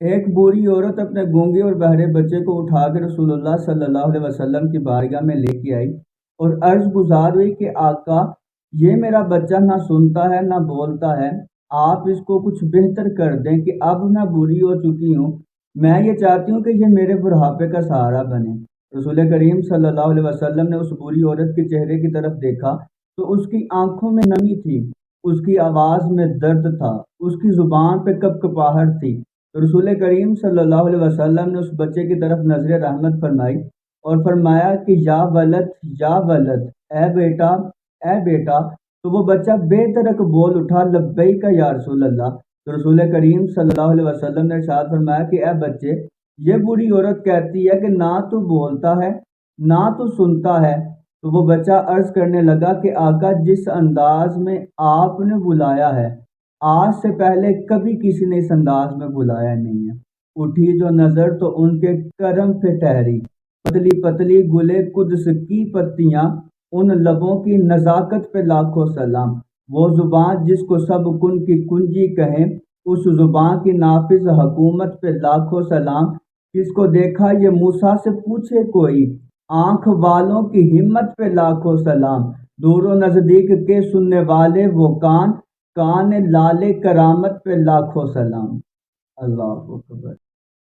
ایک بوڑھی عورت اپنے گونگے اور بہرے بچے کو اٹھا کے رسول اللہ صلی اللہ علیہ وسلم کی بارگاہ میں لے کے آئی اور عرض گزار ہوئی کہ آقا، یہ میرا بچہ نہ سنتا ہے نہ بولتا ہے، آپ اس کو کچھ بہتر کر دیں کہ اب میں بوڑھی ہو چکی ہوں، میں یہ چاہتی ہوں کہ یہ میرے بڑھاپے کا سہارا بنے۔ رسول کریم صلی اللہ علیہ وسلم نے اس بوڑھی عورت کے چہرے کی طرف دیکھا تو اس کی آنکھوں میں نمی تھی، اس کی آواز میں درد تھا، اس کی زبان پہ کپ کپاہٹ تھی۔ تو رسول کریم صلی اللہ علیہ وسلم نے اس بچے کی طرف نظر رحمت فرمائی اور فرمایا کہ یا ولد یا ولد، اے بیٹا اے بیٹا۔ تو وہ بچہ بے ترک بول اٹھا، لبیک یا رسول اللہ۔ تو رسول کریم صلی اللہ علیہ وسلم نے ارشاد فرمایا کہ اے بچے، یہ بوڑھی عورت کہتی ہے کہ نہ تو بولتا ہے نہ تو سنتا ہے۔ تو وہ بچہ عرض کرنے لگا کہ آقا، جس انداز میں آپ نے بلایا ہے، آج سے پہلے کبھی کسی نے اس انداز میں بلایا نہیں ہے۔ اٹھی جو نظر تو ان کے کرم پہ ٹھہری، پتلی پتلی گلے قدس کی پتیاں، ان لبوں کی نزاکت پہ لاکھوں سلام۔ وہ زبان جس کو سب کن کی کنجی کہیں، اس زبان کی نافذ حکومت پہ لاکھوں سلام۔ کس کو دیکھا یہ موسیٰ سے پوچھے کوئی، آنکھ والوں کی ہمت پہ لاکھوں سلام۔ دور و نزدیک کے سننے والے وہ کان، کان لالے کرامت پہ لاکھوں سلام۔ اللہ اکبر۔